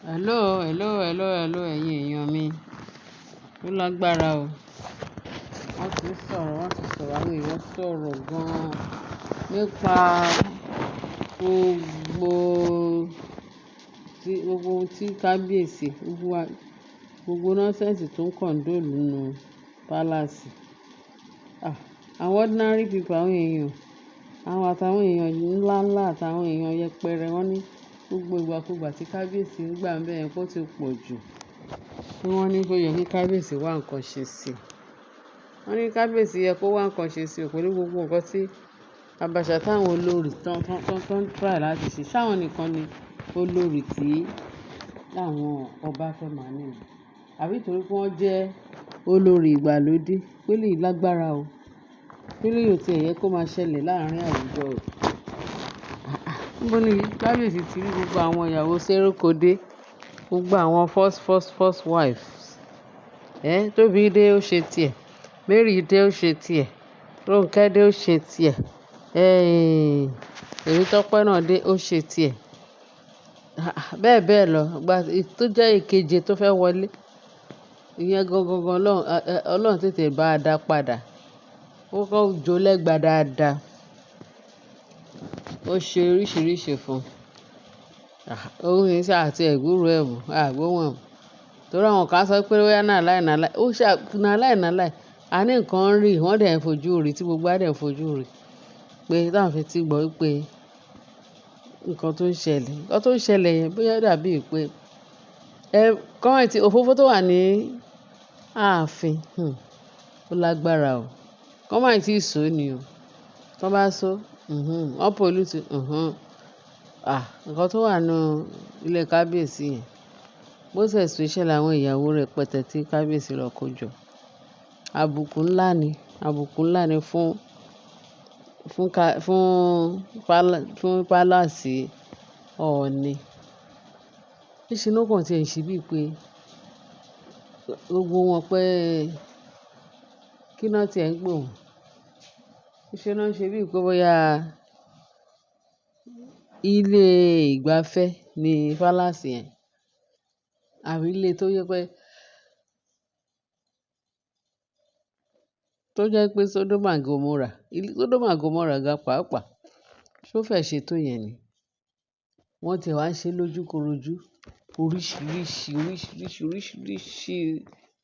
Hello, ẹ̀yin èèyàn mi. Ó lágbára o. Wọ́n ti sọ̀rọ̀, àwọn èèyàn sọ̀rọ̀ gan-an nípa gbogbo gbogbo ohun tí kábíyèsí, gbogbo nọ́sẹ̀nsì tó ń kọ̀ǹdóòlù nínú pálásì. Àwọn ordinary people, àwọn èèyàn, àwọn àtàwọn èèyàn ńláńlá àtàwọn èèyàn yẹpẹrẹ, wọ́n ní gbogbo ìgbàkúgbà tí kábíyèsí ń gbà ń bẹ̀ yẹn kó ti pọ̀ jù. Tí wọ́n ní kó yẹ kí kábíyèsí wá nǹkan ṣe sí i. Wọ́n ní kábíyèsí yẹ kó wá nǹkan ṣe sí i, pẹ̀lú gbogbo nǹkan tí àbàṣà táwọn olórí tán ń try láti ṣe. Ṣáwọn nìkan ni olórí tí àwọn ọba fẹ́ máa ní ni? Àbí torí pé wọ́n jẹ́ olórí ìgbàlódé? Pé lè lágbára o. Pé lè yóò ti ẹ̀yẹ kó máa ṣẹlẹ̀ láàárín àwùjọ o. Níbo ni kábíyèsí ti rí gbogbo àwọn ìyàwó sérókòdé, gbogbo àwọn first wives? Tóbi dé ó ṣe tiẹ̀, Mary dé ó ṣe tiẹ̀, Rónkẹ́ dé ó ṣe tiẹ̀, Tèmítọ́pẹ́ náà dé ó ṣe tiẹ̀. Bẹ́ẹ̀ bẹ́ẹ̀ lọ. Tó jẹ́ ìkeje tó fẹ́ wọlé. Ìyẹn gangan Ọlọ́run tètè bá a dá padà. Ó kọ́ jó lẹ́gba dáadáa. Ó ṣe oríṣìíríṣìí fún un. Òun ní sá àti ẹ̀gbúrò ẹ̀ mọ̀, àgbóhùn ẹ̀. Torí àwọn kan sọ pé wíyá náà láì. Ó ṣe náà láì. A ní nǹkan ń rí, wọ́n dẹ̀ ń fojú rí, tí gbogbo á dẹ̀ ń fojú rí. Pé táwọn fi ti gbọ́ wípé nǹkan tó ń ṣẹlẹ̀. Nǹkan tó ń ṣẹlẹ̀ yẹn bóyá dàbí pé kọ́mẹ̀ntì òfófó tó wà ní ààfin, ó lágbára o. Kọ́mẹ̀ntì ìṣó ni o. Tọ́ bá so, wọ́n pollute, nǹkan tó wà nínú ilé kábíyèsí yẹn. Most especially àwọn ìyàwó rẹpẹtẹ tí kábíyèsí lọ kó jọ. Àbùkù ńlá ni fún pálásì Ọọ̀ni. Níṣe ló kàn tí ẹ̀ ń ṣe bíi pé gbogbo wọn pé kí náà tí ẹ̀ ń pè wọ́n. Níṣe ló ń ṣe bíi pé bóyá ilé ìgbafẹ́ ni pálásì yẹn. Àbí ilé tó jẹ́ pé Sodom and Gomorrah gan pàápàá. Ṣó fẹ́ ṣe tó yẹn ni? Wọ́n tiẹ̀ wá ń ṣe lójúkorojú. Oríṣìíríṣìí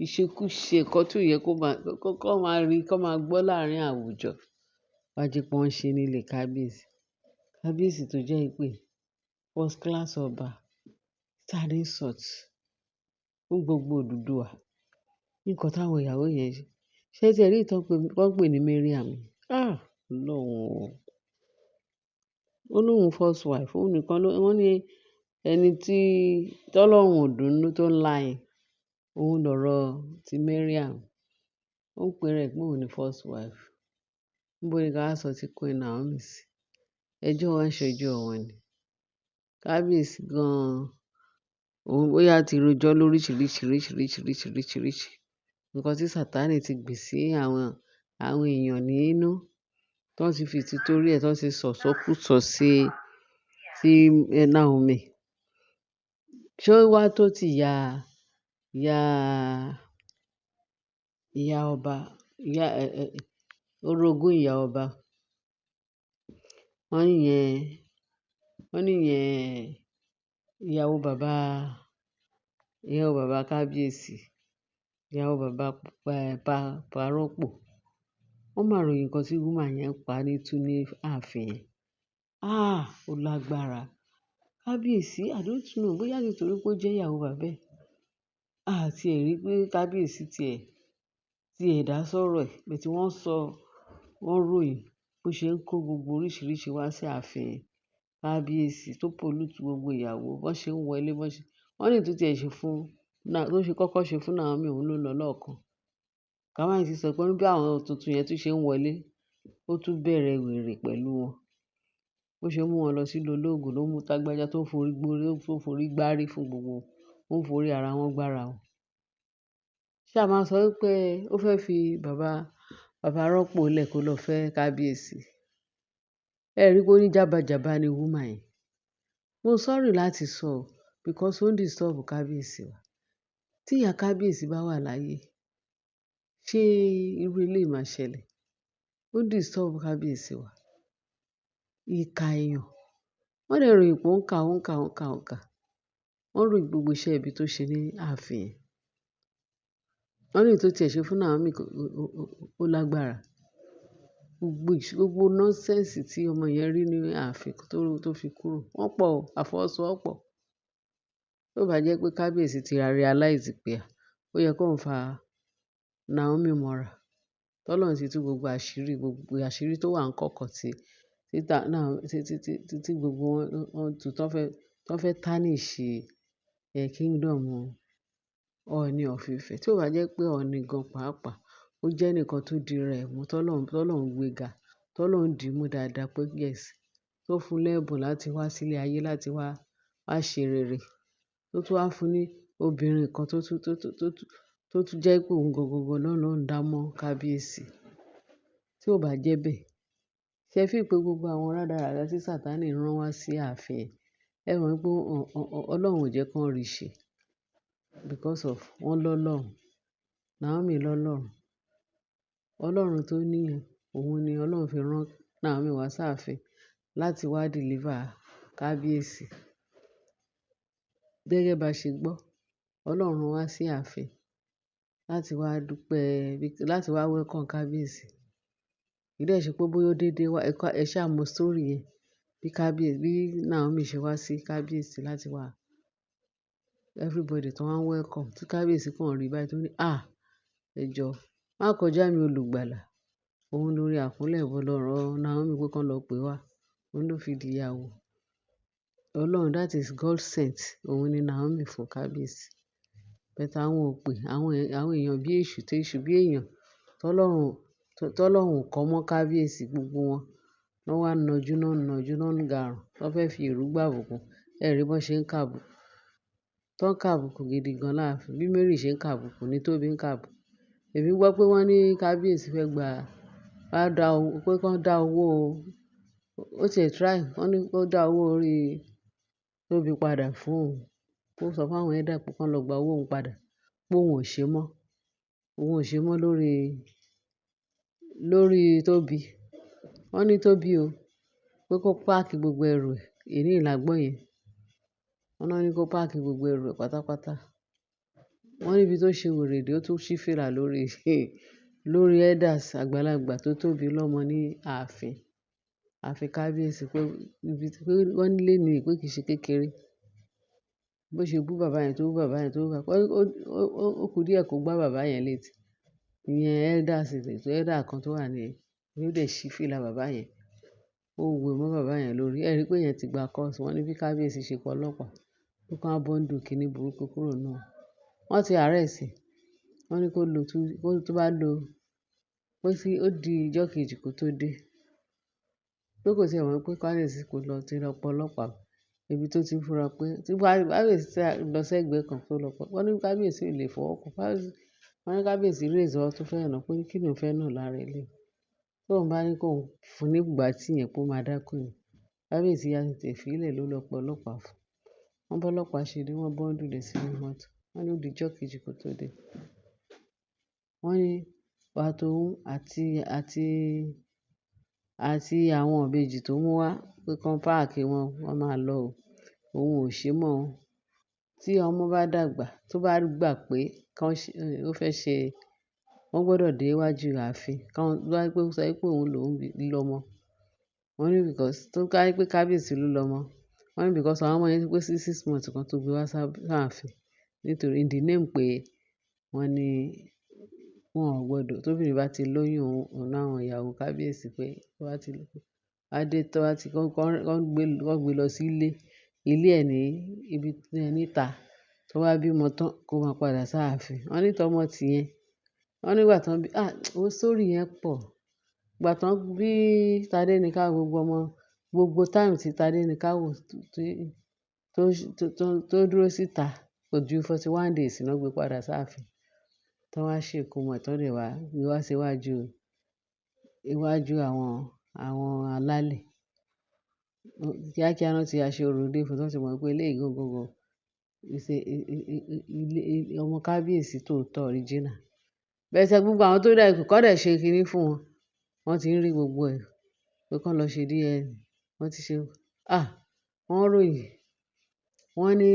ìṣekúṣe nǹkan tí ò yẹ kó máa rí, kó máa gbọ́ láàárín àwùjọ. Wá jẹ́ pé wọ́n ṣe nílé kábíyèsí. Kábíyèsí tó jẹ́ pé first class ọba, standing sort fún gbogbo Odùduwà. Nǹkan táwọn ìyàwó yẹn ṣe. Ṣé ẹ ti rí ìtàn wọ́n pè ní Mariam? Ọlọ́run o. Ó ní òun first wife, òun nìkan wọ́n ní ẹni tí Ọlọ́run ò dùnnú tó ń lá yẹn. Òun lọ̀rọ̀ ti Mariam. Ó ń pe rẹ̀ pé òun ni first wife. Níbo ni ká wá sọ ti Queen Naomi sí? Ẹjọ́ wa ń ṣẹjọ́ wọn ni. Kábíyèsí gan-an, òun bóyá ti rojọ́ lóríṣìíríṣìí. Nǹkan tí Sàtánì ti gbè sí àwọn èèyàn nínú, tó ti fi títorí ẹ̀ tó ti sọ̀sọ́kúsọ sí Naomi. Ṣé ó wá tó ti ìyá ọba, orogún ìyá ọba? Wọ́n níyẹn ìyàwó bàbá kábíyèsí, ìyàwó bàbá Parọ́pò. Wọ́n máa ròyìn nǹkan tí woman yẹn pa ní ààfin yẹn. Ó lágbára. Kábíyèsí, I don't know, bóyá nítorí pé ó jẹ́ ìyàwó bàbá ẹ̀. Àti ẹ̀ rí pé kábíyèsí tiẹ̀ dá sọ̀rọ̀ ẹ̀. But wọ́n ròyìn bó ṣe ń kó gbogbo oríṣìíríṣìí wá sí ààfin kábíyèsí, tó pollute gbogbo ìyàwó, bó ṣe ń wọlé, wọ́n ní tó tiẹ̀ ṣe tó ṣe kọ́kọ́ ṣe fún Naomi, òun ló lọ lọ́ọ̀kan. Ká má sì sọ pé bí àwọn tuntun yẹn tún ṣe ń wọlé, ó tún bẹ̀rẹ̀ wèrè pẹ̀lú wọn. Bó ṣe mú wọn lọ sí ilé olóògùn ló mú tágbájá tó forí gbárí fún gbogbo wọn. Ó ń forí ara wọn gbára wọn. Ṣé a máa sọ wípé ó fẹ́ fi bàbá rọ́pò lẹ̀ kó lọ fẹ́ kábíyèsí? Ẹ rí pé ó ní jábàjábá ni woman yẹn. Mo sorry láti sọ, because ó ń disturb kábíyèsí wa. Tí ìyá kábíyèsí bá wà láyé, ṣé irú eléyìí máa ṣẹlẹ̀? Ó ń disturb kábíyèsí wa. Ìkà èèyàn. Wọ́n dẹ̀ ròyìn pé ó ń kà, ó ń kà, ó ń kà, ó ń kà. Wọ́n ròyìn gbogbo iṣẹ́ ibi tó ṣe ní ààfin yẹn. Wọ́n ní èyí tó tiẹ̀ ṣe fún Naomi ó lágbára. Gbogbo nọ́nsẹ́ǹsì tí ọmọ yẹn rí ní ààfin tó fi kúrò. Wọ́n pọ̀ o, àfọwọ́sowọ́pọ̀. Tó bá jẹ́ pé kábíyèsí ti realize pé ó yẹ kóun fa Naomi mọ́ra. Tọ́lọ́run ti tú gbogbo àṣírí tó wà ńkọ̀kọ̀ tí gbogbo wọn tú tán fẹ́ tarnish kingdom Ọọ̀ni of Ifẹ̀. Tí ó bá jẹ́ pé Ọọ̀ni gan pàápàá ó jẹ́ ẹnìkan tó dirẹ̀ mú tọ́lọ́run gbéga, tọ́lọ́run dìímú dáadáa pé yes, tó fún lẹ́bùn láti wá sílé ayé láti wá ṣe rere. Tó tún wá fún ní obìnrin kan tó tún jẹ́ pé òun gangan lọ́lọ́run dá mọ́ kábíyèsí. Tí ò bá jẹ́ bẹ́ẹ̀, ṣé ẹ feel pé gbogbo àwọn rádaràda tí Sàtánì rán wá sí ààfin yẹn, ẹ mọ̀ pé Ọlọ́run ò jẹ́ kán rí ṣe because of wọ́n lọ́lọ́run. Naomi lọ́lọ́run. Ọlọ́run tó níyẹn, òun ni Ọlọ́run fi rán Naomi wá sáàfin láti wá deliver kábíyèsí. Gẹ́gẹ́ bá ṣe gbọ́, Ọlọ́run rán wá sí ààfin láti wá dúpẹ́, láti wá welcome kábíyèsí. Kì í dẹ̀ ṣe pé bóyá ó dédé wá, ẹ ṣáà mọ story yẹn. Bí Naomi ṣe wá sí kábíyèsí láti wá everybody tó wá ń welcome. Tí kábíyèsí kàn rí báyìí tó ní ẹ jọ̀ọ́, má kọjá mi olùgbàlà. Òun lórí àkúnlẹ̀bọ lọ rán Naomi pé kán lọ pè wá. Òun ló fi di ìyàwó. Ọlọ́run, that is God sent. Òun ni Naomi fún kábíyèsí. But àwọn òpè, àwọn èèyàn bí èṣù téṣù bí èèyàn tọ́lọ́run kọ́ mọ́ kábíyèsí gbogbo wọn. Wọ́n wá nọjú náà ń garùn. Wọ́n fẹ́ fi èrú gbàbùkún. Ẹ rí bọ́n ṣe ń kàbùkù. Tán kàbùkù gidi gan láàfin. Bí Mary ṣe ń kàbùkù ni Tóbi ń kàbùkù. Èmi gbọ́ pé wọ́n ní kábíyèsí fẹ́ pé kán dá owó, ó tiẹ̀ try, wọ́n ní kó dá owó orí Tóbi padà fún òun. Kó sọ fún àwọn elder pé kán lọ gba owó òun padà. Pé òun ò ṣe mọ́. Òun ò ṣe mọ́ lórí Tóbi. Wọ́n ní Tóbi o, pé kó páàkì gbogbo ẹrù ẹ̀. Èní la gbọ́ yẹn. Wọ́n náà ní kó páàkì gbogbo ẹrù ẹ̀ pátápátá. Wọ́n níbi tó ṣe wèrè dé ó tún ṣí fìlà lórí elders àgbàlagbà tó tóbi lọ́mọ ní ààfin kábíyèsí pé wọ́n nílé ní pé kì í ṣe kékeré. Bó ṣe bú bàbá yẹn tó bú bàbá yẹn tó bú bàbá yẹn, ó kù díẹ̀ kó gbá bàbá yẹn létí. Ìyẹn elder kan tó wà ní ó dẹ̀ ṣí fìlà bàbá yẹn. Ó wé mọ́ bàbá yẹn lórí. Ẹ rí pé yẹn ti gba course. Wọ́n ní bí kábíyèsí ṣe pe ọlọ́pàá pé kán wá bundle kíní burúkú kúrò náà. Wọ́n ti arrest ẹ̀. Wọ́n ní tó bá lò pé ó di ìjọ́ kejì kó tó dé. Pé kò tiẹ̀ mọ̀ pé kábíyèsí kò lọ ti lọ pe ọlọ́pàá. Ibi tó ti fura pé tí kábíyèsí lọ sẹ́gbẹ̀ẹ́ kan tó lọ pé wọ́n ní kábíyèsí ò lè fọwọ́ kàn. Wọ́n ní kábíyèsí raise ọwọ́ tó fẹ́ nà pé kí ni òun fẹ́ nà lára eléyìí. Tóun bá ní kóun fún ní bùgbàtí yẹn pé ó máa dákú ni. Kábíyèsí ya tètè fi í lẹ̀ ló lọ pe ọlọ́pàá fún. Wọ́n bọ́ ọlọ́pàá ṣe dé, wọ́n bundle ẹ̀ sínú mọ́tò. Wọ́n ní ó di ìjọ́ kejì kó tó dé. Wọ́n ní àtòun àti àwọn ìbejì tó mú wá pé kán páàkì wọn, wọ́n máa lọ o. Òun ò ṣe mọ́ o. Tí ọmọ bá dàgbà, tó bá gbà pé ó fẹ́ ṣe, wọ́n gbọdọ̀ dé iwájú ààfin. Bá pé ó sọ pé òun lòún lọ́mọ. Wọ́n ní because tó kárí pé kábíyèsí ló lọ́mọ. Wọ́n ní because àwọn ọmọ yẹn ti pé 6 months kan tó gbé wá sáàfin. Nítorí in the name pé wọ́n ní wọn ò gbọdọ̀, tóbìnrin bá ti lóyún òun láwọn ìyàwó kábíyèsí pé kán gbé lọ sí ilé ẹ̀ ní ibi níta. Tó bá bímọ tán kó máa padà sáàfin. Wọ́n ní tọmọ tìyẹn. Wọ́n nígbà tán bí story yẹn pọ̀. Ìgbà tán bí Tádéníkáwò gbogbo time tí Tádéníkáwò tó dúró síta kò ju 41 days náà gbé padà sáàfin. Tán wá ṣe ìkómọ tán dẹ̀ wá gbé wá sí iwájú àwọn alálẹ̀. Kíákíá náà ti aṣọ orò dé fún, tán ti mọ̀ pé eléyìí gangan ìṣe ọmọ kábíyèsí tòótọ́ original. Bẹ́ẹ̀ ṣe gbogbo àwọn tó dẹ̀ kọ́ dẹ̀ ṣe kinní fún wọn, wọ́n ti ń rí gbogbo ẹ̀ pé kán lọ ṣe DNA. Wọ́n ti ṣe, wọ́n ròyìn, wọ́n ní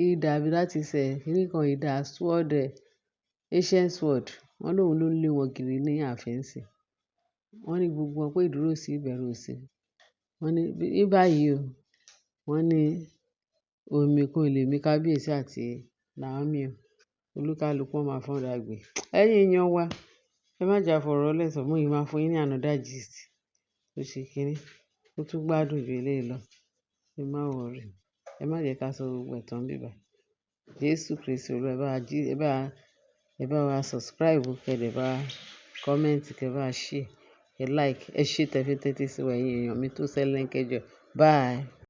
idà àbí láti kinní kan idà sword, ancient sword, wọ́n lóun ló ń lé wọn kiri ní ààfin ńsìn. Wọ́n ní gbogbo wọn pé ìdúró ò sí, ìbẹ̀rù ò sí. Wọ́n ní ní báyìí o, wọ́n ní omi kan ò lè mì kábíyèsí àti Naomi o. Olúkálùkù wọn máa fọ́nra gbé. Ẹ̀yin èèyàn wa, ẹ má jà fọ̀rọ̀ lẹ̀ sọ, mo yìí máa fún yín ní another gist tó ṣe kinní, ó tún gbádùn ju eléyìí lọ. Ẹ má worry, ẹ má jẹ́ ká sọ gbogbo ẹ̀ tán níbí báyìí. Jésù Kristi Olúwa, ẹ bá wa subscribe, kẹ́ dẹ̀ bá wa comment, kẹ́ bá wa share, kẹ́ like. Ẹ ṣé tẹ́ fi ń tẹ́tí sí wa, ẹ̀yin èèyàn mi tó sẹ́lẹ̀ńkẹ́ jọ. Bye.